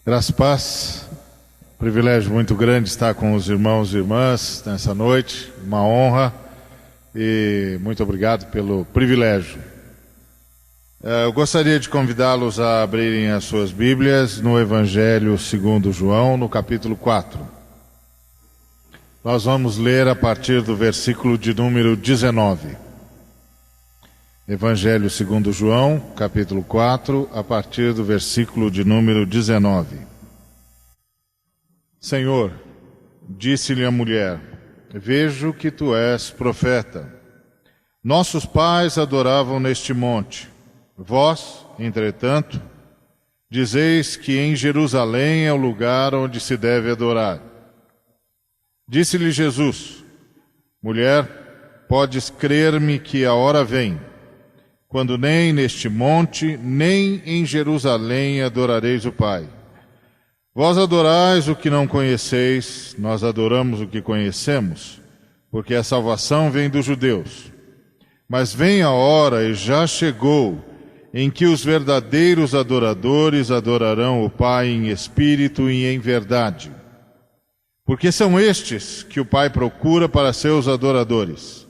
Graças e paz, privilégio muito grande estar com os irmãos e irmãs nessa noite, uma honra e muito obrigado pelo privilégio. Eu gostaria de convidá-los a abrirem as suas Bíblias no Evangelho segundo João, no capítulo 4. Nós vamos ler a partir do versículo de número 19. Evangelho segundo João, capítulo 4, a partir do versículo de número 19. Senhor, disse-lhe a mulher, vejo que tu és profeta. Nossos pais adoravam neste monte. Vós, entretanto, dizeis que em Jerusalém é o lugar onde se deve adorar. Disse-lhe Jesus, mulher, podes crer-me que a hora vem, quando nem neste monte, nem em Jerusalém adorareis o Pai. Vós adorais o que não conheceis, nós adoramos o que conhecemos, porque a salvação vem dos judeus. Mas vem a hora, e já chegou, em que os verdadeiros adoradores adorarão o Pai em espírito e em verdade. Porque são estes que o Pai procura para seus adoradores.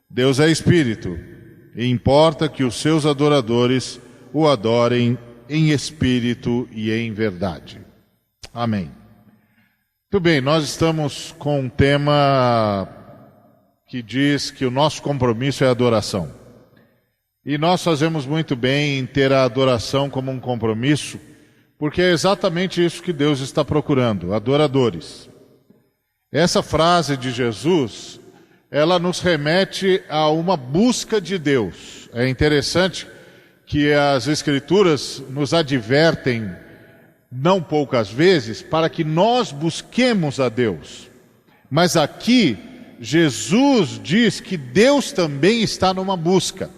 Deus é espírito, e importa que os seus adoradores o adorem em espírito e em verdade. Amém. Muito bem, nós estamos com um tema que diz que o nosso compromisso é a adoração. E nós fazemos muito bem em ter a adoração como um compromisso, porque é exatamente isso que Deus está procurando, adoradores. Essa frase de Jesus, ela nos remete a uma busca de Deus. É interessante que as Escrituras nos advertem, não poucas vezes, para que nós busquemos a Deus. Mas aqui, Jesus diz que Deus também está numa busca.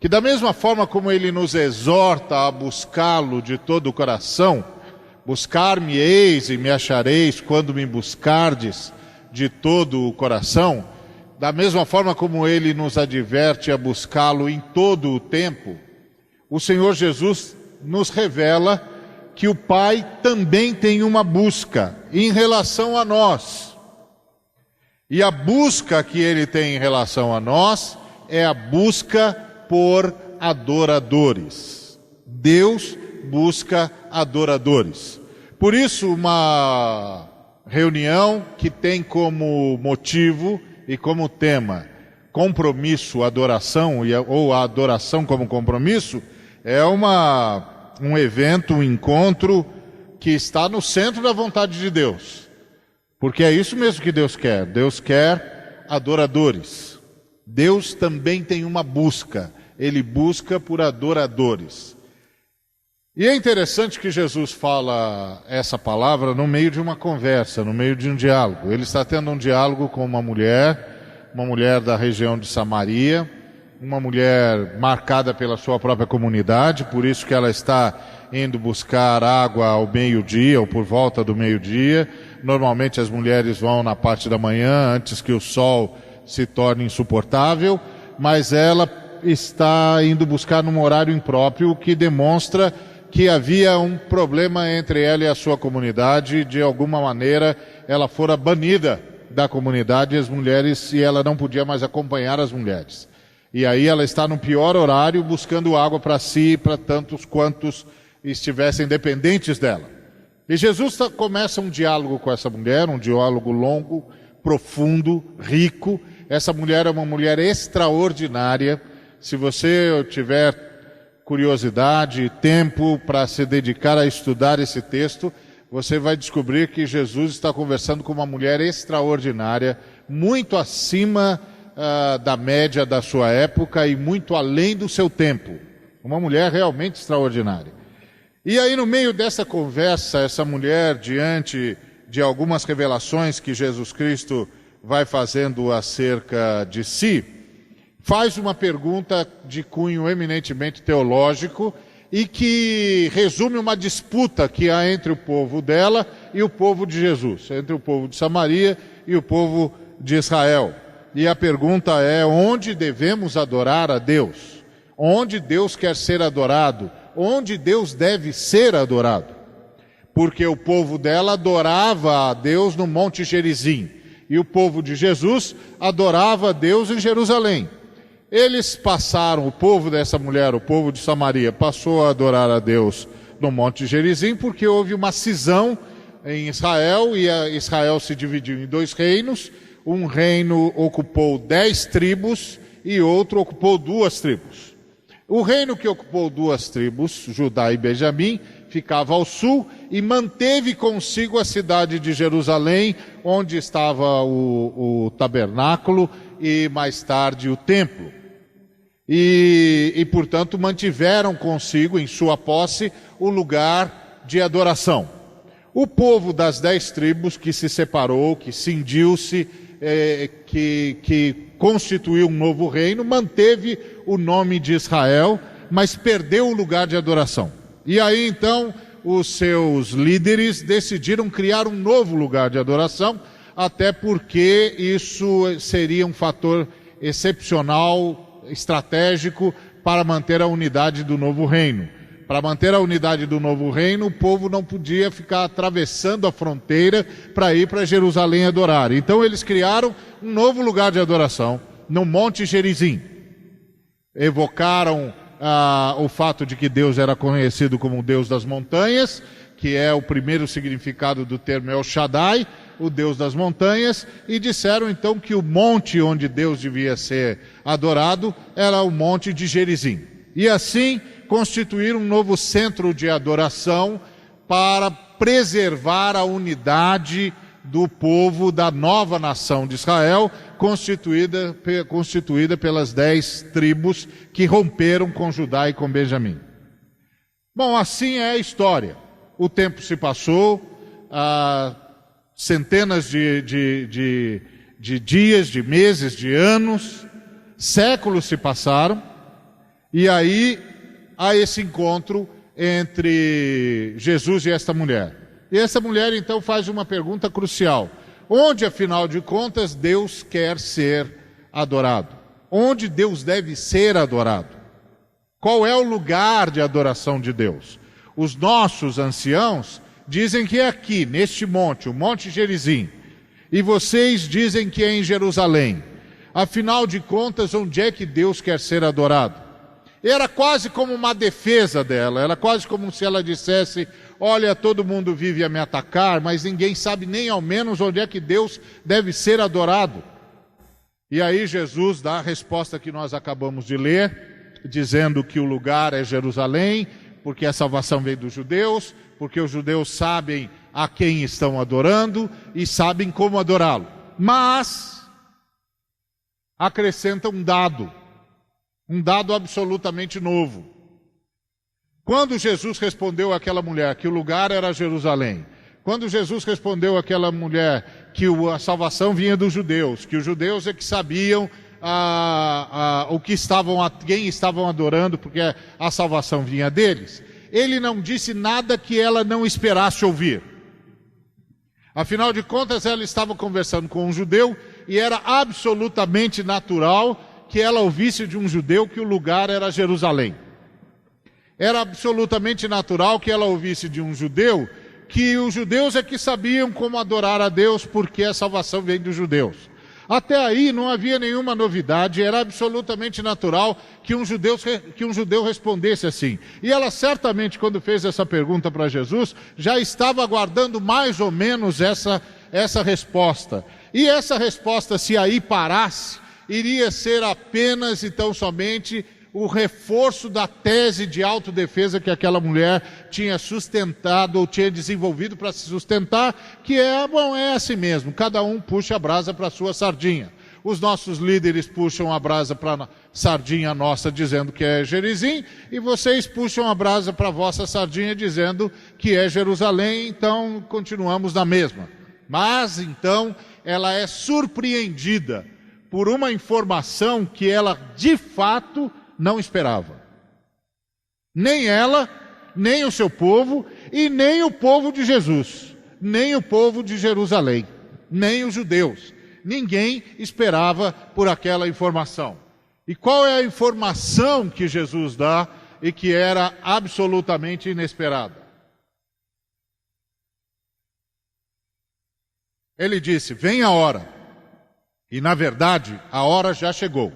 Que da mesma forma como Ele nos exorta a buscá-lo de todo o coração, buscar-me-eis e me achareis quando me buscardes de todo o coração, da mesma forma como Ele nos adverte a buscá-lo em todo o tempo, o Senhor Jesus nos revela que o Pai também tem uma busca em relação a nós. E a busca que Ele tem em relação a nós é a busca por adoradores. Deus busca adoradores. Por isso, uma reunião que tem como motivo e como tema compromisso, adoração, ou a adoração como compromisso, é um evento, um encontro que está no centro da vontade de Deus. Porque é isso mesmo que Deus quer. Deus quer adoradores. Deus também tem uma busca. Ele busca por adoradores. E é interessante que Jesus fala essa palavra no meio de uma conversa, no meio de um diálogo. Ele está tendo um diálogo com uma mulher da região de Samaria, uma mulher marcada pela sua própria comunidade, por isso que ela está indo buscar água ao meio-dia ou por volta do meio-dia. Normalmente as mulheres vão na parte da manhã, antes que o sol se torne insuportável, mas ela está indo buscar num horário impróprio, o que demonstra que havia um problema entre ela e a sua comunidade. De alguma maneira ela fora banida da comunidade e ela não podia mais acompanhar as mulheres. E aí ela está no pior horário buscando água para si e para tantos quantos estivessem dependentes dela. E Jesus começa um diálogo com essa mulher, um diálogo longo, profundo, rico. Essa mulher é uma mulher extraordinária. Se você tiver curiosidade e tempo para se dedicar a estudar esse texto, você vai descobrir que Jesus está conversando com uma mulher extraordinária, muito acima da média da sua época e muito além do seu tempo. Uma mulher realmente extraordinária. E aí, no meio dessa conversa, essa mulher, diante de algumas revelações que Jesus Cristo vai fazendo acerca de si, faz uma pergunta de cunho eminentemente teológico e que resume uma disputa que há entre o povo dela e o povo de Jesus, entre o povo de Samaria e o povo de Israel. E a pergunta é: onde devemos adorar a Deus? Onde Deus quer ser adorado? Onde Deus deve ser adorado? porque o povo dela adorava a Deus no Monte Gerizim, e o povo de Jesus adorava a Deus em Jerusalém. Eles passaram, o povo dessa mulher, o povo de Samaria, passou a adorar a Deus no Monte Gerizim, porque houve uma cisão em Israel, e Israel se dividiu em 2 reinos. Um reino ocupou 10 tribos e outro ocupou 2 tribos. O reino que ocupou 2 tribos, Judá e Benjamim, ficava ao sul e manteve consigo a cidade de Jerusalém, onde estava o tabernáculo e mais tarde o templo. E portanto, mantiveram consigo, em sua posse, o lugar de adoração. O povo das 10 tribos que se separou, que cindiu-se, que constituiu um novo reino, manteve o nome de Israel, mas perdeu o lugar de adoração. E aí então os seus líderes decidiram criar um novo lugar de adoração, até porque isso seria um fator excepcional, estratégico, para manter a unidade do novo reino. Para manter a unidade do novo reino, o povo não podia ficar atravessando a fronteira para ir para Jerusalém adorar. Então eles criaram um novo lugar de adoração, no Monte Gerizim. Evocaram o fato de que Deus era conhecido como o Deus das montanhas, que é o primeiro significado do termo El Shaddai, o Deus das montanhas, e disseram então que o monte onde Deus devia ser adorado era o Monte de Gerizim. E assim constituíram um novo centro de adoração para preservar a unidade do povo da nova nação de Israel, constituída pelas 10 tribos que romperam com Judá e com Benjamim. Bom, assim é a história. O tempo se passou, centenas de dias, de meses, de anos, séculos se passaram, e aí há esse encontro entre Jesus e esta mulher. E essa mulher então faz uma pergunta crucial: onde, afinal de contas, Deus quer ser adorado? Onde Deus deve ser adorado? Qual é o lugar de adoração de Deus? Os nossos anciãos dizem que é aqui, neste monte, o Monte Gerizim. E vocês dizem que é em Jerusalém. Afinal de contas, onde é que Deus quer ser adorado? Era quase como uma defesa dela, era quase como se ela dissesse: olha, todo mundo vive a me atacar, mas ninguém sabe nem ao menos onde é que Deus deve ser adorado. E aí Jesus dá a resposta que nós acabamos de ler, dizendo que o lugar é Jerusalém, porque a salvação vem dos judeus, porque os judeus sabem a quem estão adorando e sabem como adorá-lo. Mas acrescenta um dado absolutamente novo. Quando Jesus respondeu àquela mulher que o lugar era Jerusalém, quando Jesus respondeu àquela mulher que a salvação vinha dos judeus, que os judeus é que sabiam quem estavam adorando, porque a salvação vinha deles, ele não disse nada que ela não esperasse ouvir. Afinal de contas, ela estava conversando com um judeu e era absolutamente natural que ela ouvisse de um judeu que o lugar era Jerusalém. Era absolutamente natural que ela ouvisse de um judeu que os judeus é que sabiam como adorar a Deus, porque a salvação vem dos judeus. Até aí não havia nenhuma novidade, era absolutamente natural que um judeu respondesse assim. E ela certamente, quando fez essa pergunta para Jesus, já estava aguardando mais ou menos essa resposta. E essa resposta, se aí parasse, iria ser apenas e tão somente o reforço da tese de autodefesa que aquela mulher tinha sustentado ou tinha desenvolvido para se sustentar, que é assim mesmo, cada um puxa a brasa para a sua sardinha. Os nossos líderes puxam a brasa para a sardinha nossa, dizendo que é Gerizim, e vocês puxam a brasa para a vossa sardinha, dizendo que é Jerusalém, então continuamos na mesma. Mas então ela é surpreendida por uma informação que ela de fato não esperava. Nem ela, nem o seu povo, e nem o povo de Jesus, nem o povo de Jerusalém, nem os judeus. Ninguém esperava por aquela informação. E qual é a informação que Jesus dá e que era absolutamente inesperada? Ele disse: vem a hora. E na verdade, a hora já chegou.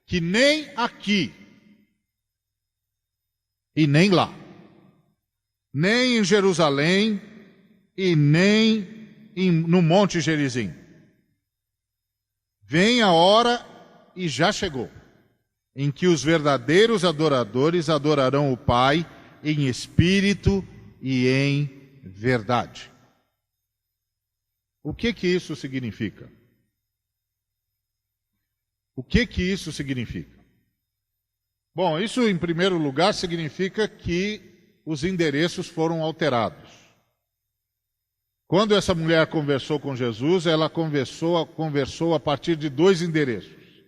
Que nem aqui e nem lá, nem em Jerusalém e nem no Monte Gerizim. Vem a hora e já chegou, em que os verdadeiros adoradores adorarão o Pai em espírito e em verdade. O que isso significa? O que isso significa? Bom, isso em primeiro lugar significa que os endereços foram alterados. Quando essa mulher conversou com Jesus, ela conversou a partir de 2 endereços.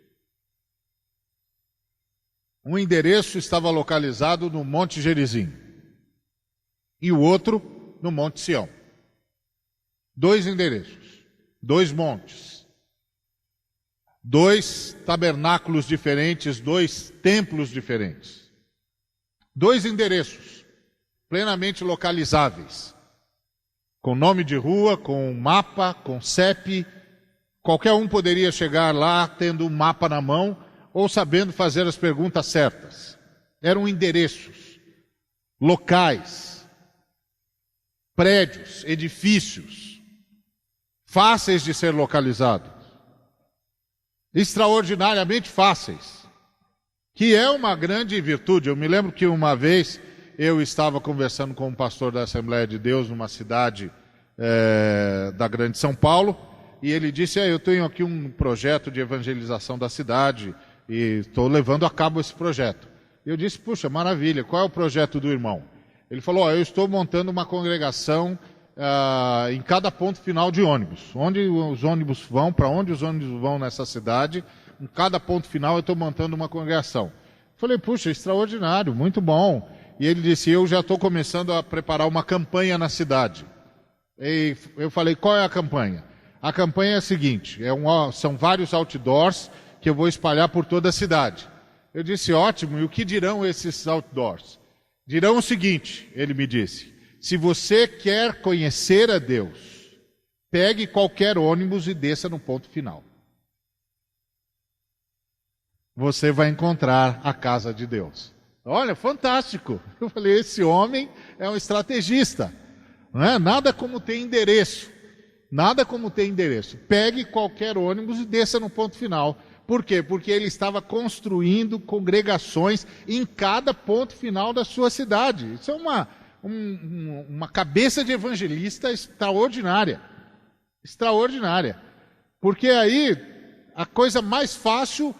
Um endereço estava localizado no Monte Gerizim e o outro no Monte Sião. 2 endereços, 2 montes, 2 tabernáculos diferentes, 2 templos diferentes. 2 endereços plenamente localizáveis, com nome de rua, com mapa, com CEP. Qualquer um poderia chegar lá tendo um mapa na mão ou sabendo fazer as perguntas certas. Eram endereços, locais, prédios, edifícios, fáceis de ser localizados, extraordinariamente fáceis, que é uma grande virtude. Eu me lembro que uma vez eu estava conversando com um pastor da Assembleia de Deus numa cidade da Grande São Paulo, e ele disse: eu tenho aqui um projeto de evangelização da cidade e estou levando a cabo esse projeto. Eu disse: puxa, maravilha, qual é o projeto do irmão? Ele falou: eu estou montando uma congregação em cada ponto final de ônibus. Onde os ônibus vão, para onde os ônibus vão nessa cidade, em cada ponto final eu estou montando uma congregação. Eu falei: puxa, extraordinário, muito bom. E ele disse: eu já estou começando a preparar uma campanha na cidade. E eu falei: qual é a campanha? A campanha é a seguinte: são vários outdoors que eu vou espalhar por toda a cidade. Eu disse: ótimo, e o que dirão esses outdoors? Dirão o seguinte, ele me disse: se você quer conhecer a Deus, pegue qualquer ônibus e desça no ponto final. Você vai encontrar a casa de Deus. Olha, fantástico. Eu falei: esse homem é um estrategista. Não é? Nada como ter endereço. Nada como ter endereço. Pegue qualquer ônibus e desça no ponto final. Por quê? Porque ele estava construindo congregações em cada ponto final da sua cidade. Isso é uma cabeça de evangelista extraordinária. Extraordinária. Porque aí a coisa mais fácil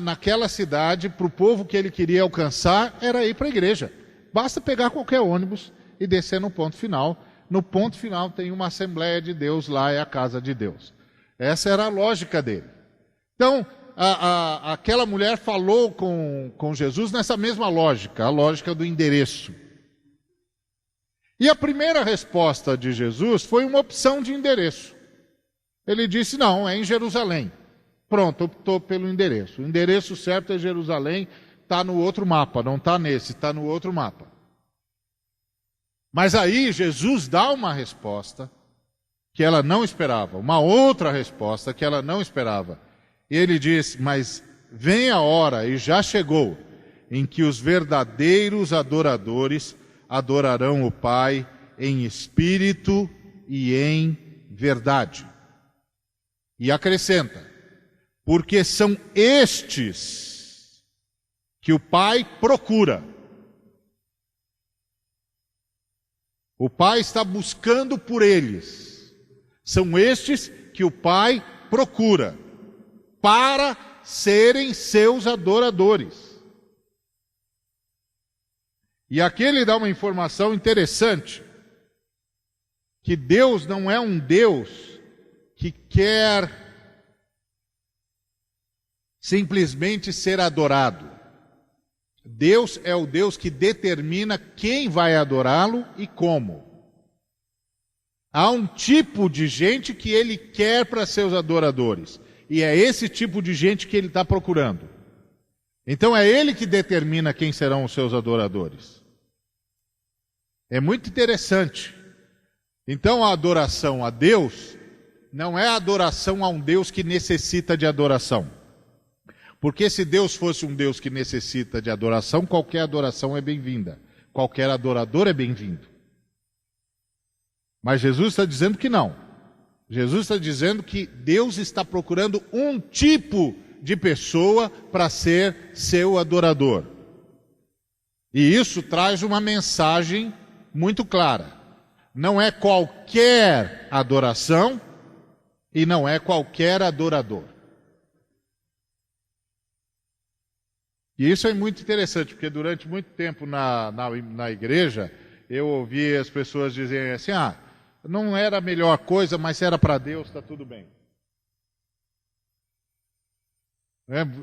naquela cidade, para o povo que ele queria alcançar, era ir para a igreja. Basta pegar qualquer ônibus e descer no ponto final. No ponto final tem uma Assembleia de Deus, lá é a casa de Deus. Essa era a lógica dele. Então, aquela mulher falou com Jesus nessa mesma lógica, a lógica do endereço. E a primeira resposta de Jesus foi uma opção de endereço. Ele disse: não, é em Jerusalém. Pronto, optou pelo endereço. O endereço certo é Jerusalém, está no outro mapa, não está nesse, está no outro mapa. Mas aí Jesus dá uma resposta que ela não esperava, uma outra resposta que ela não esperava. E ele diz: mas vem a hora, e já chegou, em que os verdadeiros adoradores adorarão o Pai em espírito e em verdade. E acrescenta: porque são estes que o Pai procura. O Pai está buscando por eles. São estes que o Pai procura para serem seus adoradores. E aqui ele dá uma informação interessante, que Deus não é um Deus que quer simplesmente ser adorado. Deus é o Deus que determina quem vai adorá-lo e como. Há um tipo de gente que ele quer para seus adoradores, e é esse tipo de gente que ele está procurando. Então é ele que determina quem serão os seus adoradores. É muito interessante. Então a adoração a Deus não é adoração a um Deus que necessita de adoração. Porque se Deus fosse um Deus que necessita de adoração, qualquer adoração é bem-vinda. Qualquer adorador é bem-vindo. Mas Jesus está dizendo que não. Jesus está dizendo que Deus está procurando um tipo de pessoa para ser seu adorador. E isso traz uma mensagem muito clara. Não é qualquer adoração e não é qualquer adorador. E isso é muito interessante, porque durante muito tempo na igreja, eu ouvi as pessoas dizerem assim, não era a melhor coisa, mas era para Deus, está tudo bem.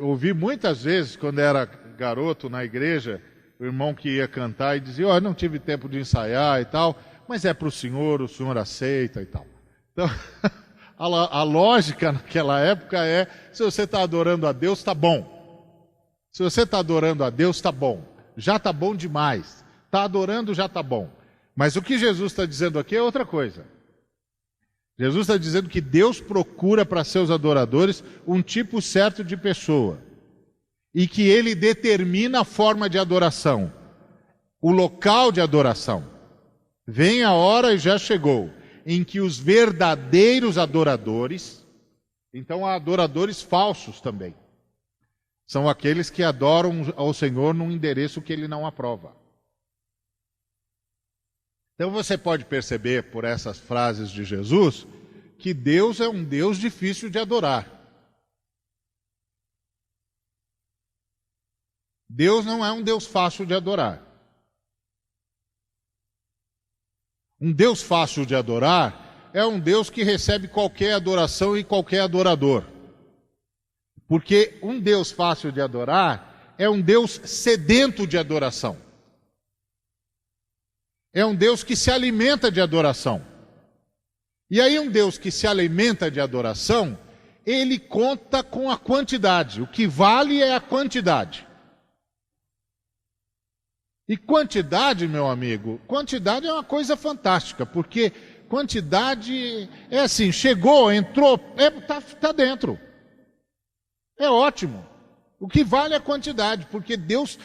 Ouvi muitas vezes, quando era garoto na igreja, o irmão que ia cantar e dizia, não tive tempo de ensaiar e tal, mas é para o senhor aceita e tal. Então, a lógica naquela época é, se você está adorando a Deus, está bom. Se você está adorando a Deus, está bom. Já está bom demais. Está adorando, já está bom. Mas o que Jesus está dizendo aqui é outra coisa. Jesus está dizendo que Deus procura para seus adoradores um tipo certo de pessoa. E que Ele determina a forma de adoração. O local de adoração. Vem a hora, e já chegou, em que os verdadeiros adoradores, então há adoradores falsos também, são aqueles que adoram ao Senhor num endereço que Ele não aprova. Então você pode perceber por essas frases de Jesus que Deus é um Deus difícil de adorar. Deus não é um Deus fácil de adorar. Um Deus fácil de adorar é um Deus que recebe qualquer adoração e qualquer adorador. Porque um Deus fácil de adorar é um Deus sedento de adoração. É um Deus que se alimenta de adoração. E aí um Deus que se alimenta de adoração, ele conta com a quantidade. O que vale é a quantidade. E quantidade, meu amigo, quantidade é uma coisa fantástica, porque quantidade é assim, chegou, entrou, tá dentro. É ótimo. O que vale é a quantidade, porque Deus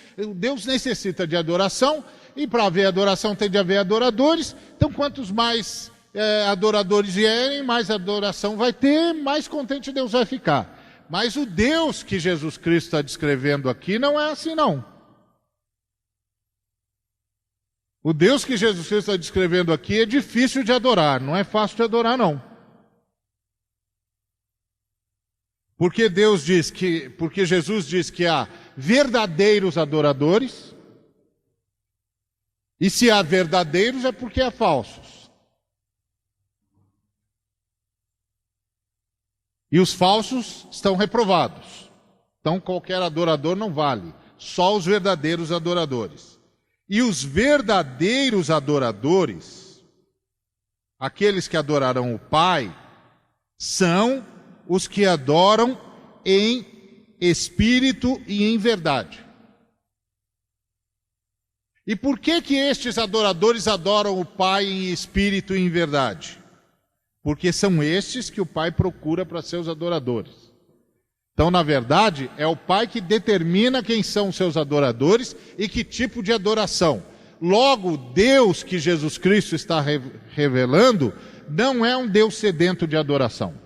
necessita de adoração, e para haver adoração tem de haver adoradores. Então, quantos mais adoradores vierem, mais adoração vai ter, mais contente Deus vai ficar. Mas o Deus que Jesus Cristo está descrevendo aqui não é assim, não. O Deus que Jesus Cristo está descrevendo aqui é difícil de adorar, não é fácil de adorar, não. Porque Jesus diz que há verdadeiros adoradores, e se há verdadeiros é porque há falsos. E os falsos estão reprovados. Então qualquer adorador não vale, só os verdadeiros adoradores. E os verdadeiros adoradores, aqueles que adorarão o Pai, são os que adoram em espírito e em verdade. E por que estes adoradores adoram o Pai em espírito e em verdade? Porque são estes que o Pai procura para seus adoradores. Então, na verdade, é o Pai que determina quem são os seus adoradores e que tipo de adoração. Logo, Deus que Jesus Cristo está revelando não é um Deus sedento de adoração.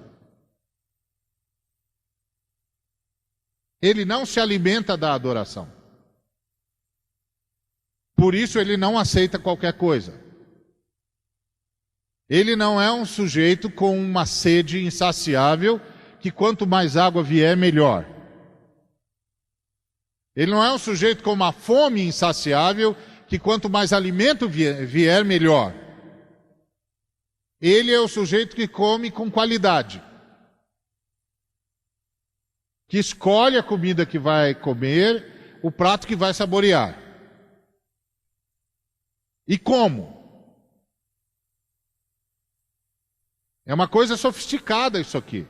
Ele não se alimenta da adoração. Por isso ele não aceita qualquer coisa. Ele não é um sujeito com uma sede insaciável, que quanto mais água vier, melhor. Ele não é um sujeito com uma fome insaciável, que quanto mais alimento vier, melhor. Ele é o sujeito que come com qualidade. Que escolhe a comida que vai comer, o prato que vai saborear. E como? É uma coisa sofisticada isso aqui.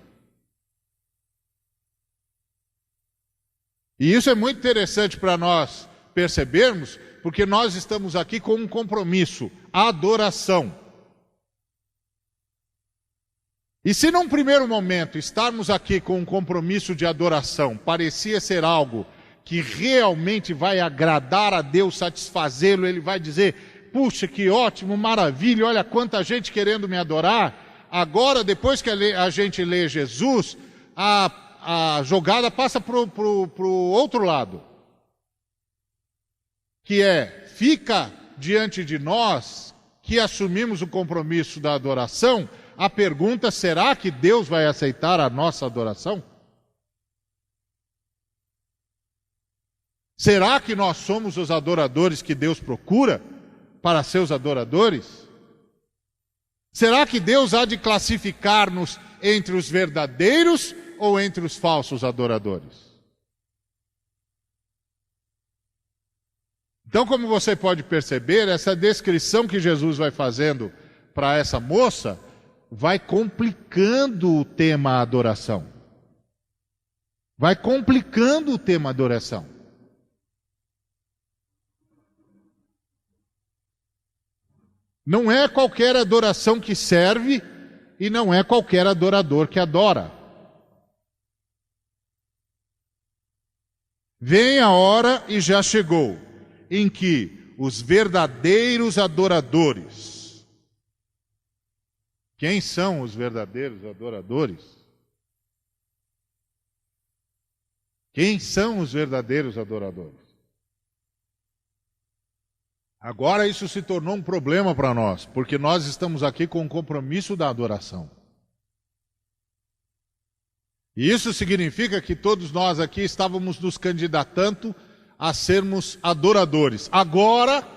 E isso é muito interessante para nós percebermos, porque nós estamos aqui com um compromisso, a adoração. E se num primeiro momento estarmos aqui com um compromisso de adoração, parecia ser algo que realmente vai agradar a Deus, satisfazê-lo, ele vai dizer, puxa, que ótimo, maravilha, olha quanta gente querendo me adorar. Agora, depois que a gente lê Jesus, a jogada passa para o outro lado, que é, fica diante de nós, que assumimos o compromisso da adoração, a pergunta, será que Deus vai aceitar a nossa adoração? Será que nós somos os adoradores que Deus procura para seus adoradores? Será que Deus há de classificar-nos entre os verdadeiros ou entre os falsos adoradores? Então, como você pode perceber, essa descrição que Jesus vai fazendo para essa moça vai complicando o tema adoração. Vai complicando o tema adoração. Não é qualquer adoração que serve e não é qualquer adorador que adora. Vem a hora, e já chegou, em que os verdadeiros adoradores... Quem são os verdadeiros adoradores? Quem são os verdadeiros adoradores? Agora isso se tornou um problema para nós, porque nós estamos aqui com o compromisso da adoração. E isso significa que todos nós aqui estávamos nos candidatando a sermos adoradores. Agora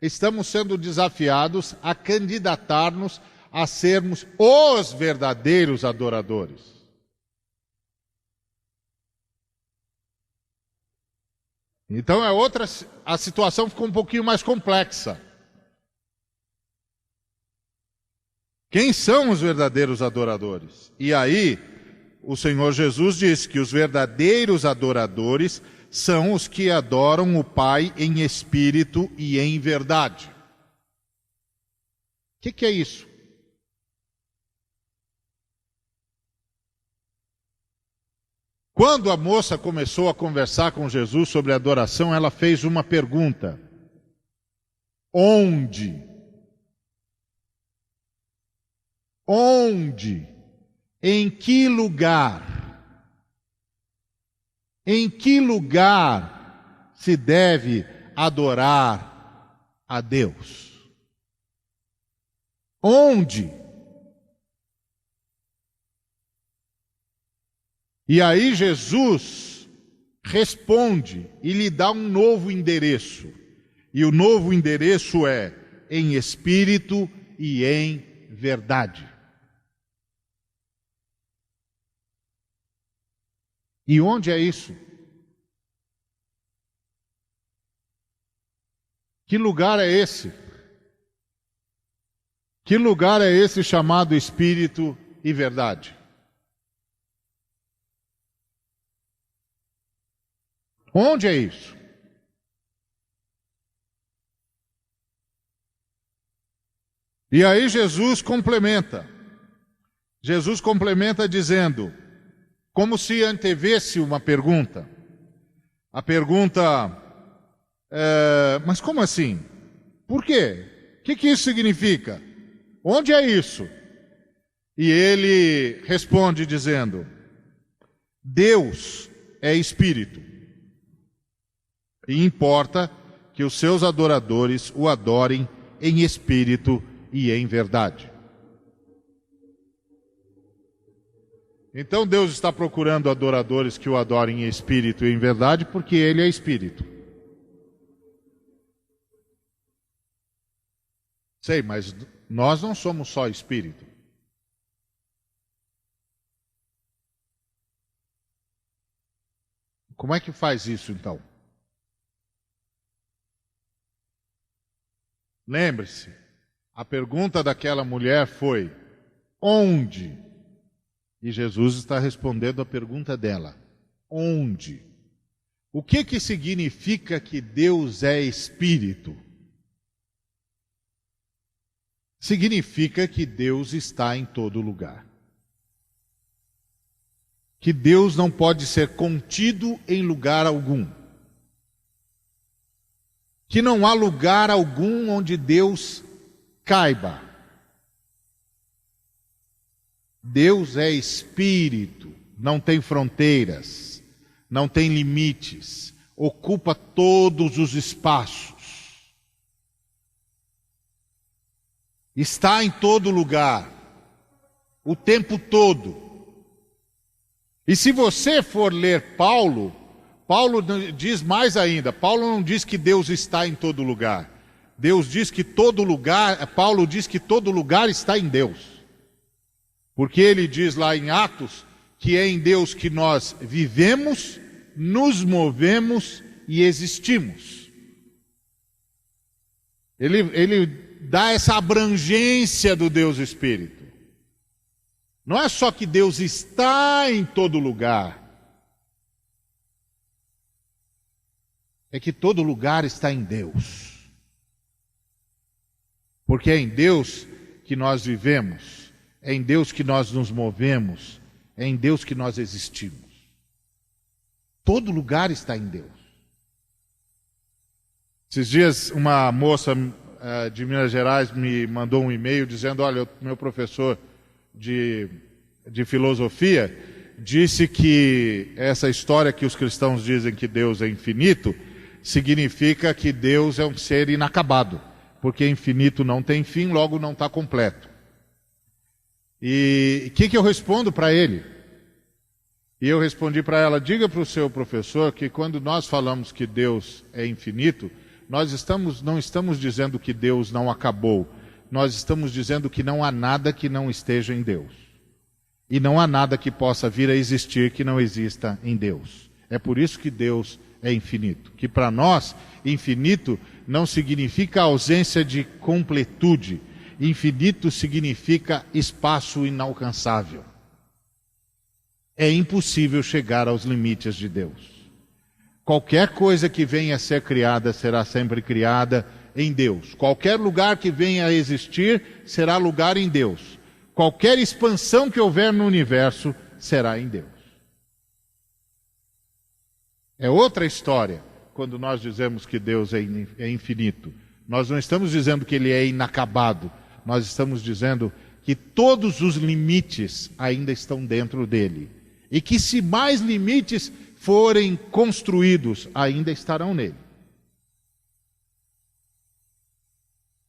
estamos sendo desafiados a candidatar-nos a sermos os verdadeiros adoradores. Então a situação ficou um pouquinho mais complexa. Quem são os verdadeiros adoradores? E aí, o Senhor Jesus diz que os verdadeiros adoradores são os que adoram o Pai em espírito e em verdade. O que é isso? Quando a moça começou a conversar com Jesus sobre adoração, ela fez uma pergunta: onde? Onde? Em que lugar? Em que lugar se deve adorar a Deus? Onde? E aí Jesus responde e lhe dá um novo endereço. E o novo endereço é em espírito e em verdade. E onde é isso? Que lugar é esse? Que lugar é esse chamado Espírito e Verdade? Onde é isso? E aí Jesus complementa. Jesus complementa dizendo, como se antevesse uma pergunta. A pergunta, mas como assim? Por quê? O que isso significa? Onde é isso? E ele responde dizendo, Deus é Espírito. E importa que os seus adoradores o adorem em espírito e em verdade. Então Deus está procurando adoradores que o adorem em espírito e em verdade, porque Ele é Espírito. Sei, mas nós não somos só Espírito. Como é que faz isso então? Lembre-se, a pergunta daquela mulher foi, onde? E Jesus está respondendo a pergunta dela, onde? O que significa que Deus é Espírito? significa que Deus está em todo lugar. Que Deus não pode ser contido em lugar algum. Que não há lugar algum onde Deus caiba. Deus é espírito, não tem fronteiras, não tem limites, ocupa todos os espaços. Está em todo lugar, o tempo todo. E se você for ler Paulo diz mais ainda. Paulo não diz que Deus está em todo lugar. Deus diz que todo lugar, Paulo diz que todo lugar está em Deus. Porque ele diz lá em Atos que é em Deus que nós vivemos, nos movemos e existimos. Ele dá essa abrangência do Deus Espírito. Não é só que Deus está em todo lugar, é que todo lugar está em Deus. Porque é em Deus que nós vivemos, é em Deus que nós nos movemos, é em Deus que nós existimos. Todo lugar está em Deus. Esses dias uma moça de Minas Gerais me mandou um e-mail dizendo: olha, meu professor de filosofia disse que essa história que os cristãos dizem que Deus é infinito significa que Deus é um ser inacabado, porque infinito não tem fim, logo não está completo. E o que eu respondo para ele? E eu respondi para ela: diga para o seu professor que quando nós falamos que Deus é infinito, nós não estamos dizendo que Deus não acabou, nós estamos dizendo que não há nada que não esteja em Deus. E não há nada que possa vir a existir que não exista em Deus. É por isso que Deus é infinito. Que para nós, infinito não significa ausência de completude. Infinito significa espaço inalcançável. É impossível chegar aos limites de Deus. Qualquer coisa que venha a ser criada será sempre criada em Deus. Qualquer lugar que venha a existir será lugar em Deus. Qualquer expansão que houver no universo será em Deus. É outra história quando nós dizemos que Deus é infinito. Nós não estamos dizendo que Ele é inacabado. Nós estamos dizendo que todos os limites ainda estão dentro dele. E que se mais limites forem construídos, ainda estarão nele.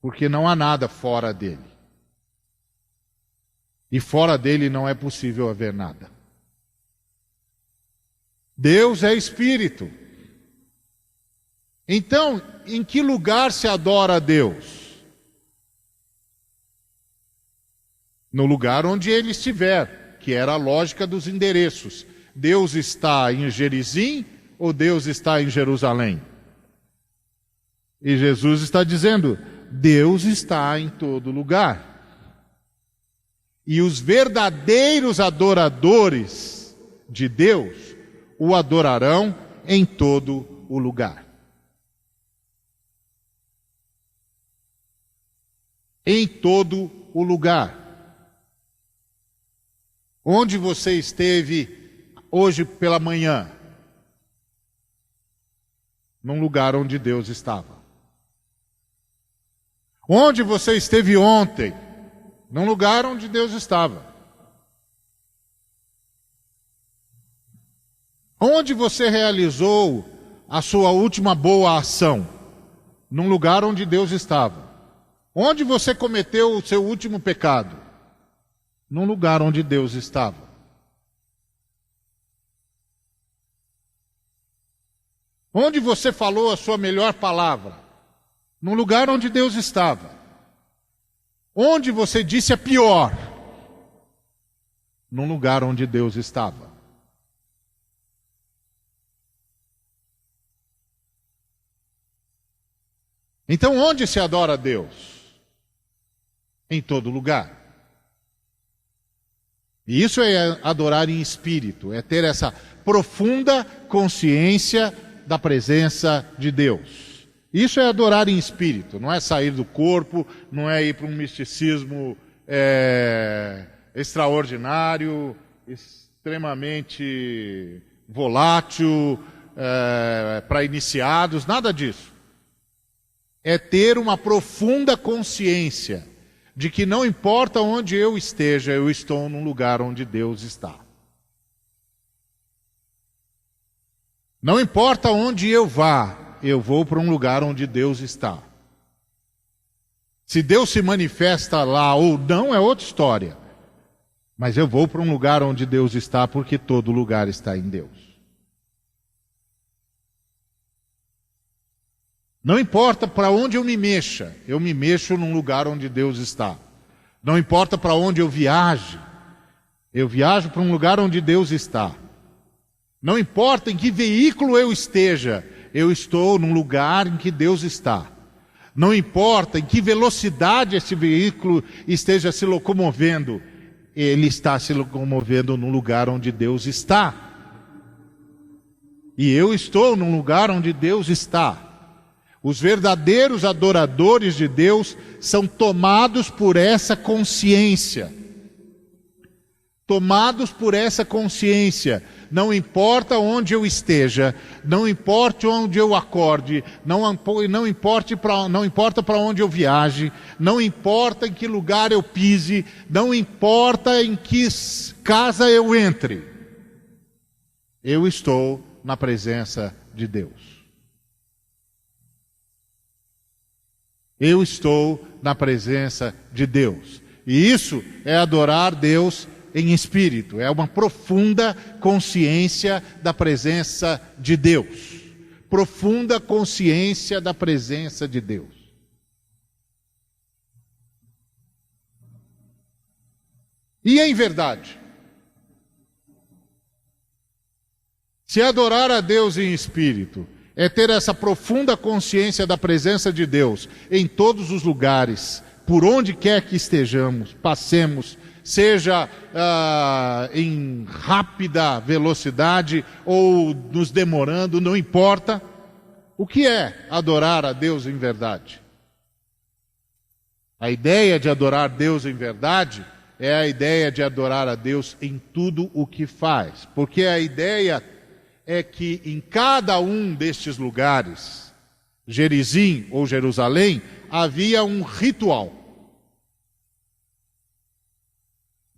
Porque não há nada fora dele. E fora dele não é possível haver nada. Deus é espírito. Então, em que lugar se adora a Deus? No lugar onde ele estiver, que era a lógica dos endereços. Deus está em Gerizim ou Deus está em Jerusalém? E Jesus está dizendo: Deus está em todo lugar. E os verdadeiros adoradores de Deus o adorarão em todo o lugar. Em todo o lugar. Onde você esteve hoje pela manhã? Num lugar onde Deus estava. Onde você esteve ontem? Num lugar onde Deus estava. Onde você realizou a sua última boa ação? Num lugar onde Deus estava. Onde você cometeu o seu último pecado? Num lugar onde Deus estava. Onde você falou a sua melhor palavra? Num lugar onde Deus estava. Onde você disse a pior? Num lugar onde Deus estava. Então, onde se adora a Deus? Em todo lugar. E isso é adorar em espírito, é ter essa profunda consciência da presença de Deus. Isso é adorar em espírito, não é sair do corpo, não é ir para um misticismo extraordinário, extremamente volátil, para iniciados, nada disso. É ter uma profunda consciência de que não importa onde eu esteja, eu estou num lugar onde Deus está. Não importa onde eu vá, eu vou para um lugar onde Deus está. Se Deus se manifesta lá ou não é outra história. Mas eu vou para um lugar onde Deus está, porque todo lugar está em Deus. Não importa para onde eu me mexo num lugar onde Deus está. Não importa para onde eu viajo para um lugar onde Deus está. Não importa em que veículo eu esteja, eu estou num lugar em que Deus está. Não importa em que velocidade esse veículo esteja se locomovendo, ele está se locomovendo no lugar onde Deus está. E eu estou num lugar onde Deus está. Os verdadeiros adoradores de Deus são tomados por essa consciência. Tomados por essa consciência. Não importa onde eu esteja, não importa onde eu acorde, não importa para onde eu viaje, não importa em que lugar eu pise, não importa em que casa eu entre, eu estou na presença de Deus. Eu estou na presença de Deus. E isso é adorar Deus em espírito, é uma profunda consciência da presença de Deus. Profunda consciência da presença de Deus. E em verdade, se adorar a Deus em espírito é ter essa profunda consciência da presença de Deus em todos os lugares, por onde quer que estejamos, passemos, seja em rápida velocidade ou nos demorando, não importa. O que é adorar a Deus em verdade? A ideia de adorar Deus em verdade é a ideia de adorar a Deus em tudo o que faz. Porque a ideia é que em cada um destes lugares, Gerizim ou Jerusalém, havia um ritual.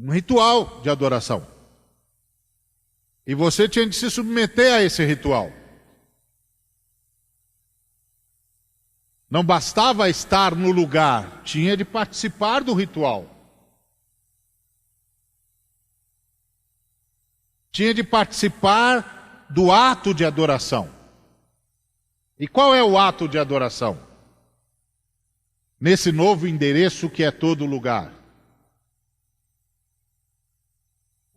Um ritual de adoração. E você tinha de se submeter a esse ritual. Não bastava estar no lugar, tinha de participar do ritual. Tinha de participar do ato de adoração. E qual é o ato de adoração? Nesse novo endereço que é todo lugar.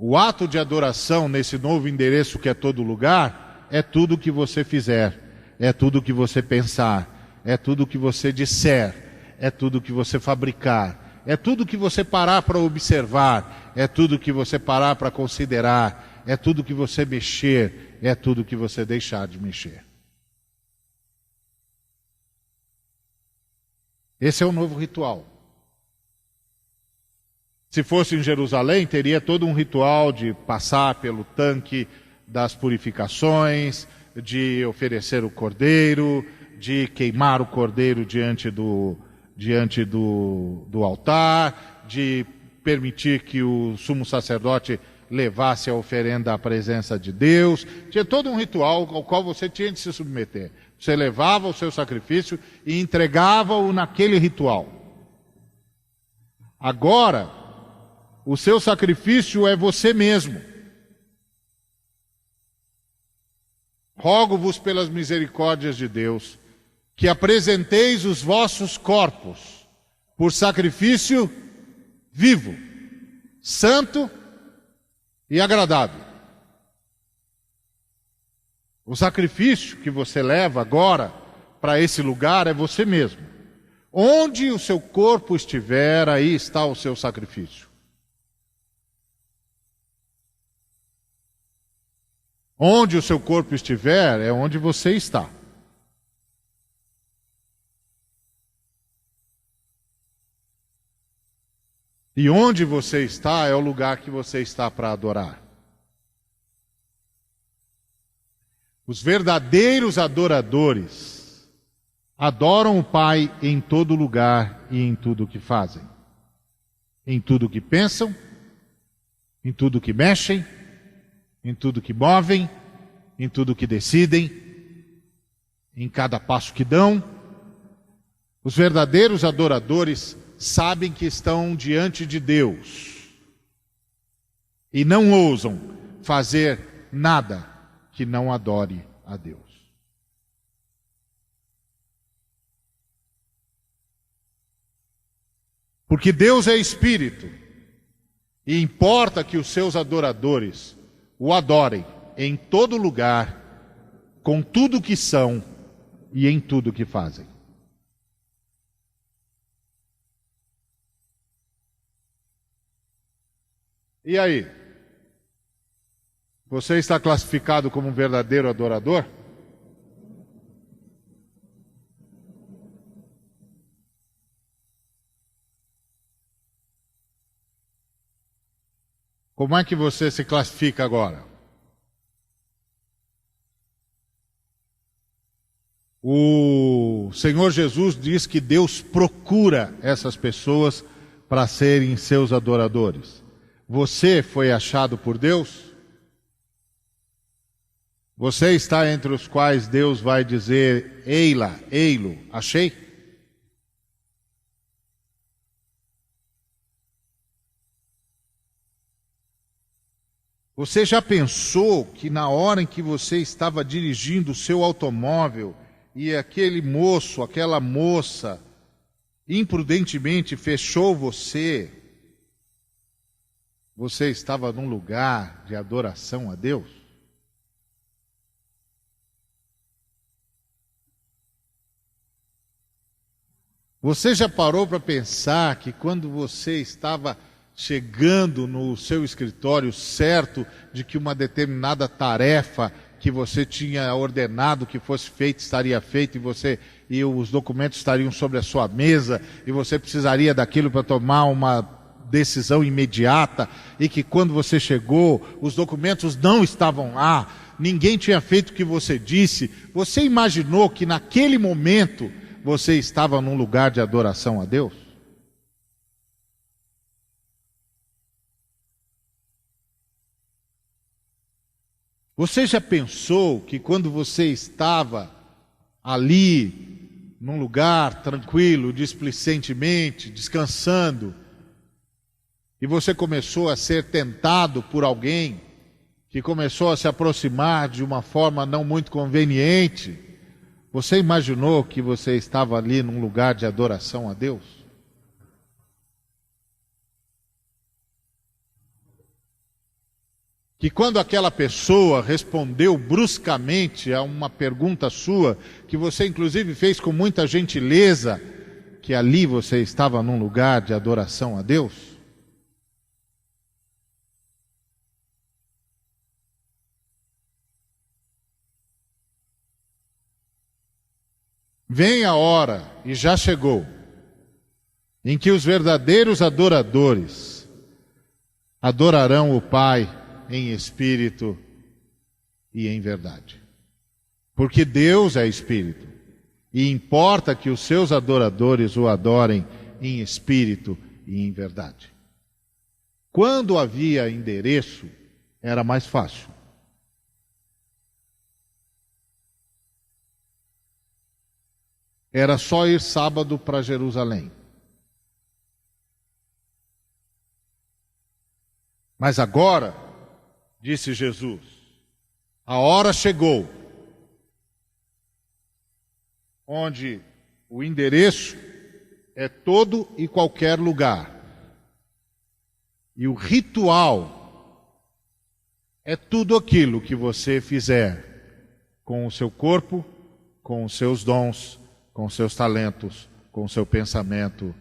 O ato de adoração nesse novo endereço que é todo lugar é tudo que você fizer, é tudo que você pensar, é tudo que você disser, é tudo que você fabricar, é tudo que você parar para observar, é tudo que você parar para considerar, é tudo que você mexer, é tudo que você deixar de mexer. Esse é o novo ritual. Se fosse em Jerusalém, teria todo um ritual de passar pelo tanque das purificações, de oferecer o cordeiro, de queimar o cordeiro diante do altar, de permitir que o sumo sacerdote levasse a oferenda à presença de Deus. Tinha todo um ritual ao qual você tinha de se submeter. Você levava o seu sacrifício e entregava-o naquele ritual. Agora, o seu sacrifício é você mesmo. Rogo-vos pelas misericórdias de Deus, que apresenteis os vossos corpos por sacrifício vivo, santo e agradável. O sacrifício que você leva agora para esse lugar é você mesmo. Onde o seu corpo estiver, aí está o seu sacrifício. Onde o seu corpo estiver, é onde você está. E onde você está é o lugar que você está para adorar. Os verdadeiros adoradores adoram o Pai em todo lugar e em tudo o que fazem. Em tudo o que pensam, em tudo o que mexem, em tudo o que movem, em tudo o que decidem, em cada passo que dão. Os verdadeiros adoradores sabem que estão diante de Deus e não ousam fazer nada que não adore a Deus. Porque Deus é Espírito e importa que os seus adoradores o adorem em todo lugar, com tudo que são e em tudo que fazem. E aí? Você está classificado como um verdadeiro adorador? Como é que você se classifica agora? O Senhor Jesus diz que Deus procura essas pessoas para serem seus adoradores. Você foi achado por Deus? Você está entre os quais Deus vai dizer, Eila, Eilo, achei? Você já pensou que na hora em que você estava dirigindo o seu automóvel e aquele moço, aquela moça, imprudentemente fechou você, você estava num lugar de adoração a Deus? Você já parou para pensar que quando você estava chegando no seu escritório certo de que uma determinada tarefa que você tinha ordenado que fosse feita estaria feita e os documentos estariam sobre a sua mesa e você precisaria daquilo para tomar uma decisão imediata e que quando você chegou os documentos não estavam lá, ninguém tinha feito o que você disse, você imaginou que naquele momento você estava num lugar de adoração a Deus? Você já pensou que quando você estava ali, num lugar tranquilo, displicentemente, descansando, e você começou a ser tentado por alguém que começou a se aproximar de uma forma não muito conveniente, você imaginou que você estava ali num lugar de adoração a Deus? Que quando aquela pessoa respondeu bruscamente a uma pergunta sua, que você inclusive fez com muita gentileza, que ali você estava num lugar de adoração a Deus? Vem a hora, e já chegou, em que os verdadeiros adoradores adorarão o Pai em espírito e em verdade. Porque Deus é espírito, e importa que os seus adoradores o adorem em espírito e em verdade. Quando havia endereço, era mais fácil. Era só ir sábado para Jerusalém. Mas agora, disse Jesus, a hora chegou, onde o endereço é todo e qualquer lugar. E o ritual é tudo aquilo que você fizer com o seu corpo, com os seus dons, com os seus talentos, com o seu pensamento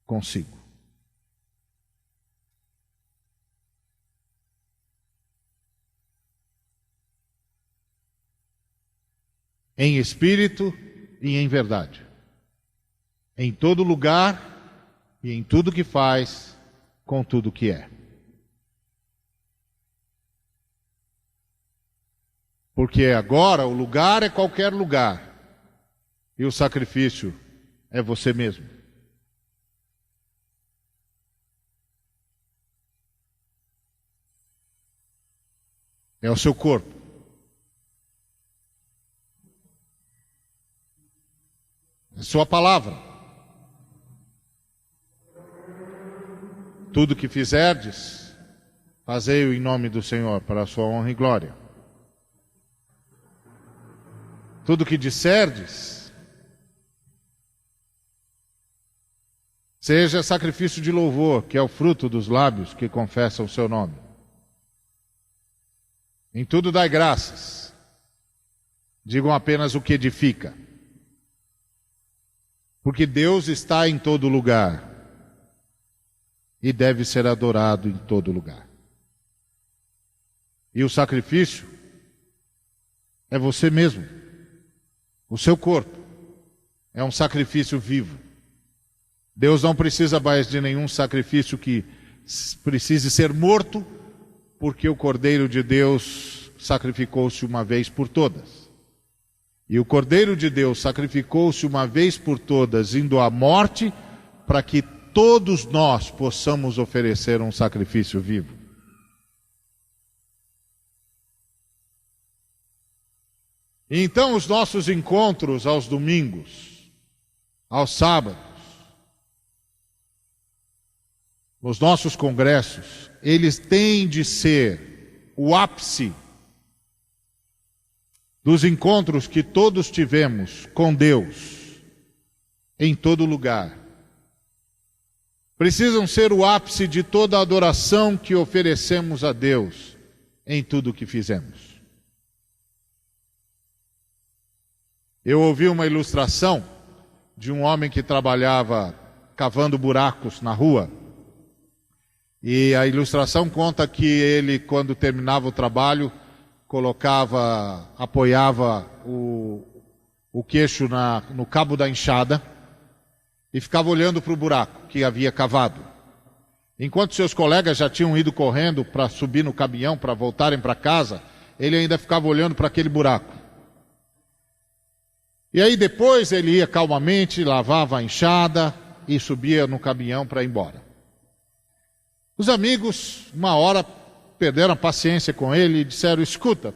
consigo. Em espírito e em verdade. Em todo lugar e em tudo que faz, com tudo que é. Porque agora o lugar é qualquer lugar, e o sacrifício é você mesmo. É o seu corpo. É sua palavra. Tudo que fizerdes, fazei-o em nome do Senhor, para a sua honra e glória. Tudo que disserdes, seja sacrifício de louvor, que é o fruto dos lábios que confessam o seu nome. Em tudo dai graças. Digam apenas o que edifica. Porque Deus está em todo lugar e deve ser adorado em todo lugar. E o sacrifício é você mesmo. O seu corpo é um sacrifício vivo. Deus não precisa mais de nenhum sacrifício que precise ser morto, porque o Cordeiro de Deus sacrificou-se uma vez por todas. E o Cordeiro de Deus sacrificou-se uma vez por todas, indo à morte, para que todos nós possamos oferecer um sacrifício vivo. E então os nossos encontros aos domingos, aos sábados, os nossos congressos, eles têm de ser o ápice dos encontros que todos tivemos com Deus, em todo lugar. Precisam ser o ápice de toda a adoração que oferecemos a Deus, em tudo o que fizemos. Eu ouvi uma ilustração de um homem que trabalhava cavando buracos na rua. E a ilustração conta que ele, quando terminava o trabalho, apoiava o queixo no cabo da enxada e ficava olhando para o buraco que havia cavado. Enquanto seus colegas já tinham ido correndo para subir no caminhão, para voltarem para casa, ele ainda ficava olhando para aquele buraco. E aí depois ele ia calmamente, lavava a enxada e subia no caminhão para ir embora. Os amigos, uma hora, perderam a paciência com ele e disseram: escuta,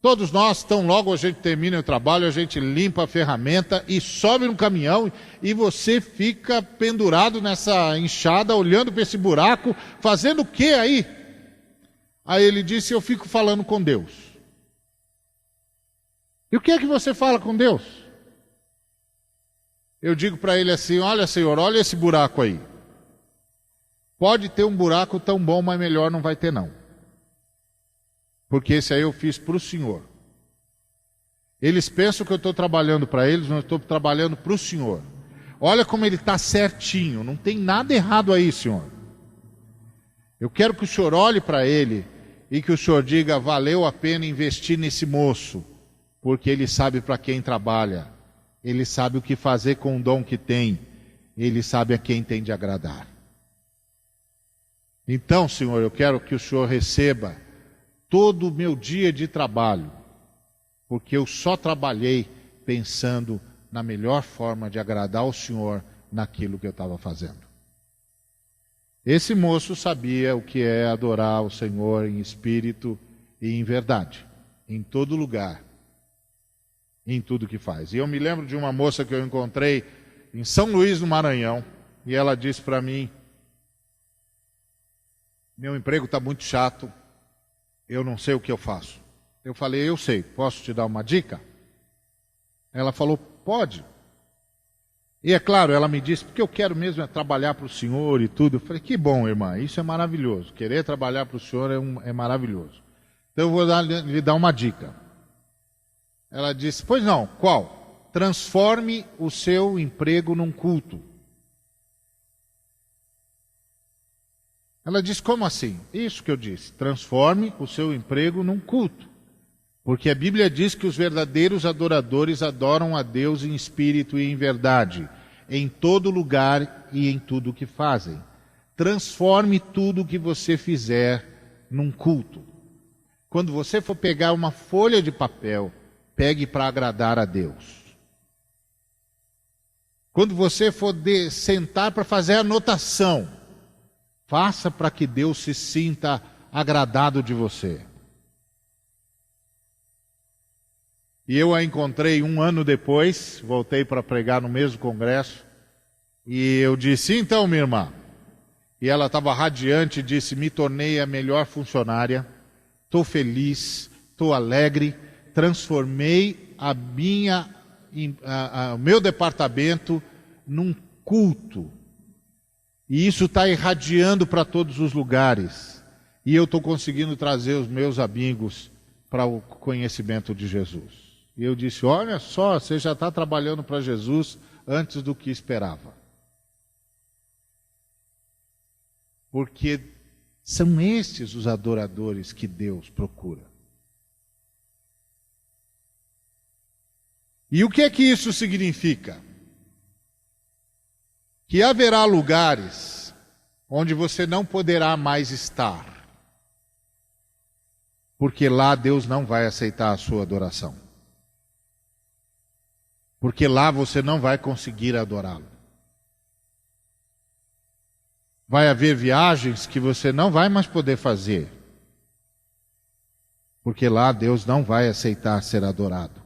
todos nós, tão logo a gente termina o trabalho, a gente limpa a ferramenta e sobe no caminhão e você fica pendurado nessa enxada, olhando para esse buraco, fazendo o que aí? Aí ele disse: eu fico falando com Deus. E o que é que você fala com Deus? Eu digo para ele assim: olha, Senhor, olha esse buraco aí. Pode ter um buraco tão bom, mas melhor não vai ter não. Porque esse aí eu fiz para o Senhor. Eles pensam que eu estou trabalhando para eles, mas eu estou trabalhando para o Senhor. Olha como ele está certinho, não tem nada errado aí, Senhor. Eu quero que o Senhor olhe para ele e que o Senhor diga: valeu a pena investir nesse moço, porque ele sabe para quem trabalha, ele sabe o que fazer com o dom que tem, ele sabe a quem tem de agradar. Então, Senhor, eu quero que o Senhor receba todo o meu dia de trabalho, porque eu só trabalhei pensando na melhor forma de agradar ao Senhor naquilo que eu estava fazendo. Esse moço sabia o que é adorar o Senhor em espírito e em verdade, em todo lugar, em tudo que faz. E eu me lembro de uma moça que eu encontrei em São Luís do Maranhão, e ela disse para mim: meu emprego está muito chato, eu não sei o que eu faço. Eu falei: eu sei, posso te dar uma dica? Ela falou: pode. E é claro, ela me disse: porque eu quero mesmo é trabalhar para o Senhor e tudo. Eu falei: que bom, irmã, isso é maravilhoso. Querer trabalhar para o Senhor é maravilhoso. Então eu vou lhe dar uma dica. Ela disse: pois não, qual? Transforme o seu emprego num culto. Ela disse: como assim? Isso que eu disse, transforme o seu emprego num culto. Porque a Bíblia diz que os verdadeiros adoradores adoram a Deus em espírito e em verdade, em todo lugar e em tudo o que fazem. Transforme tudo o que você fizer num culto. Quando você for pegar uma folha de papel, pegue para agradar a Deus. Quando você for sentar para fazer a anotação, faça para que Deus se sinta agradado de você. E eu a encontrei 1 ano depois, voltei para pregar no mesmo congresso, e eu disse: então, minha irmã, e ela estava radiante e disse: me tornei a melhor funcionária, estou feliz, estou alegre, transformei o meu departamento num culto. E isso está irradiando para todos os lugares. E eu estou conseguindo trazer os meus amigos para o conhecimento de Jesus. E eu disse: olha só, você já está trabalhando para Jesus antes do que esperava. Porque são estes os adoradores que Deus procura. E o que é que isso significa? Que haverá lugares onde você não poderá mais estar, porque lá Deus não vai aceitar a sua adoração. Porque lá você não vai conseguir adorá-lo. Vai haver viagens que você não vai mais poder fazer, porque lá Deus não vai aceitar ser adorado.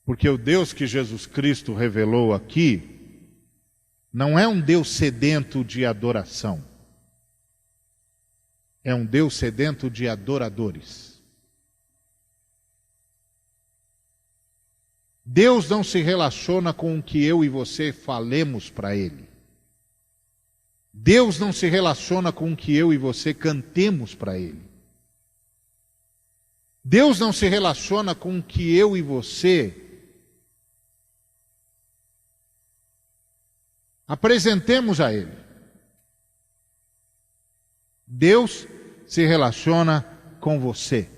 Porque o Deus que Jesus Cristo revelou aqui não é um Deus sedento de adoração. É um Deus sedento de adoradores. Deus não se relaciona com o que eu e você falemos para Ele. Deus não se relaciona com o que eu e você cantemos para Ele. Deus não se relaciona com o que eu e você apresentemos a Ele. Deus se relaciona com você.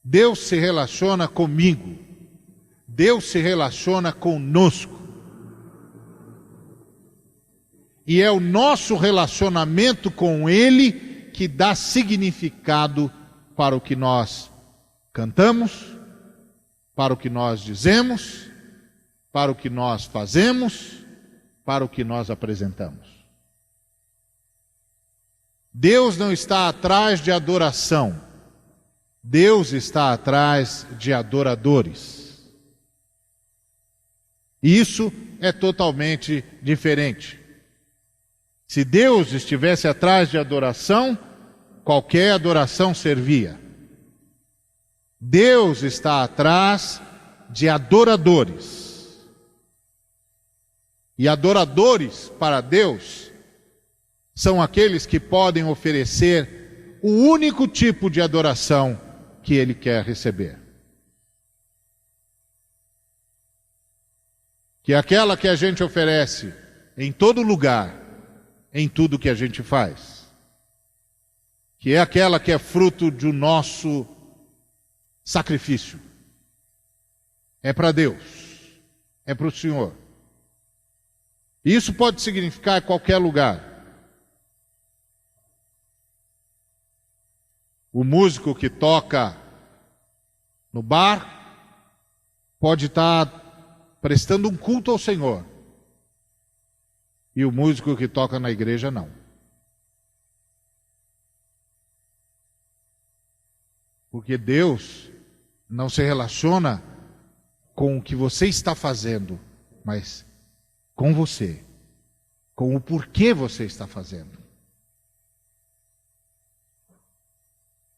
Deus se relaciona comigo. Deus se relaciona conosco. E é o nosso relacionamento com Ele que dá significado para o que nós cantamos, para o que nós dizemos, para o que nós fazemos, para o que nós apresentamos. Deus não está atrás de adoração. Deus está atrás de adoradores. Isso é totalmente diferente. Se Deus estivesse atrás de adoração, qualquer adoração servia. Deus está atrás de adoradores. E adoradores para Deus são aqueles que podem oferecer o único tipo de adoração que Ele quer receber. Que é aquela que a gente oferece em todo lugar, em tudo que a gente faz. Que é aquela que é fruto do nosso sacrifício. É para Deus. É para o Senhor. Isso pode significar qualquer lugar. O músico que toca no bar pode estar prestando um culto ao Senhor. E o músico que toca na igreja não. Porque Deus não se relaciona com o que você está fazendo, mas com você, com o porquê você está fazendo,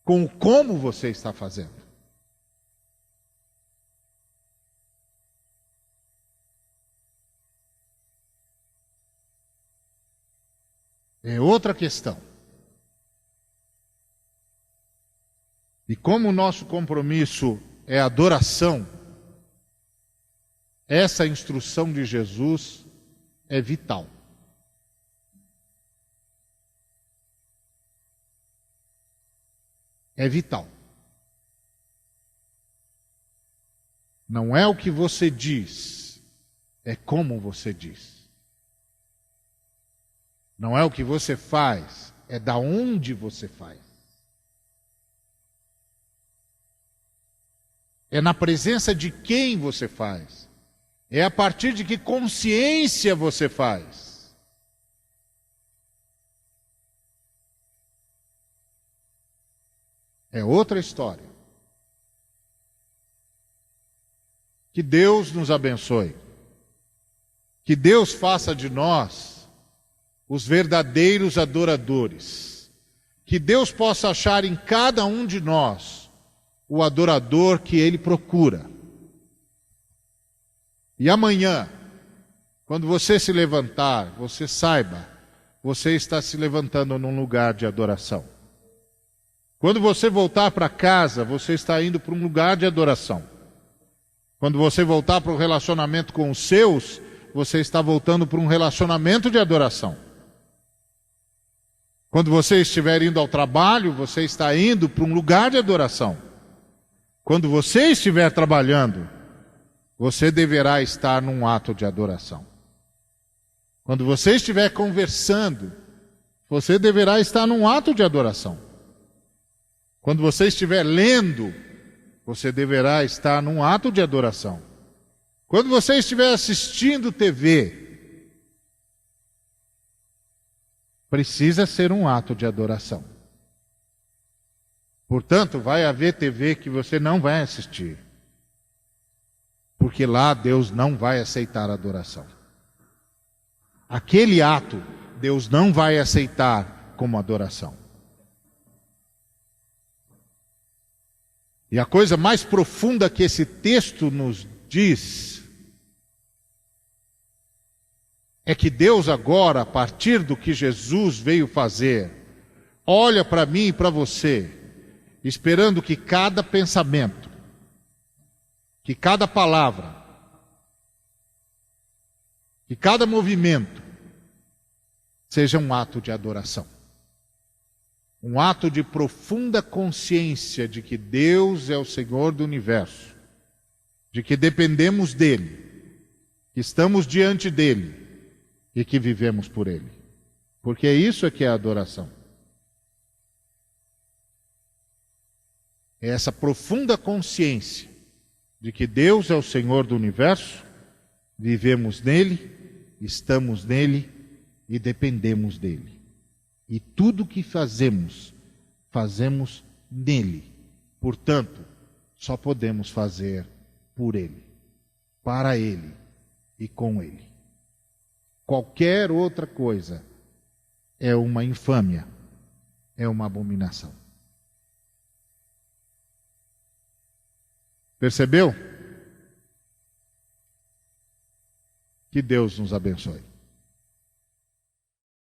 com como você está fazendo. É outra questão. E como o nosso compromisso é adoração, essa instrução de Jesus é vital. É vital. Não é o que você diz, é como você diz. Não é o que você faz, é da onde você faz. É na presença de quem você faz. É a partir de que consciência você faz. É outra história. Que Deus nos abençoe. Que Deus faça de nós os verdadeiros adoradores. Que Deus possa achar em cada um de nós o adorador que Ele procura. E amanhã, quando você se levantar, você saiba, você está se levantando num lugar de adoração. Quando você voltar para casa, você está indo para um lugar de adoração. Quando você voltar para o relacionamento com os seus, você está voltando para um relacionamento de adoração. Quando você estiver indo ao trabalho, você está indo para um lugar de adoração. Quando você estiver trabalhando, você deverá estar num ato de adoração. Quando você estiver conversando, você deverá estar num ato de adoração. Quando você estiver lendo, você deverá estar num ato de adoração. Quando você estiver assistindo TV, precisa ser um ato de adoração. Portanto, vai haver TV que você não vai assistir. Porque lá Deus não vai aceitar a adoração. Aquele ato, Deus não vai aceitar como adoração. E a coisa mais profunda que esse texto nos diz é que Deus agora, a partir do que Jesus veio fazer, olha para mim e para você, esperando que cada pensamento, que cada palavra, que cada movimento seja um ato de adoração. Um ato de profunda consciência de que Deus é o Senhor do universo, de que dependemos dEle, que estamos diante dEle e que vivemos por Ele. Porque isso é que é a adoração. É essa profunda consciência de que Deus é o Senhor do universo, vivemos nele, estamos nele e dependemos dele. E tudo que fazemos, fazemos nele. Portanto, só podemos fazer por ele, para ele e com ele. Qualquer outra coisa é uma infâmia, é uma abominação. Percebeu? Que Deus nos abençoe.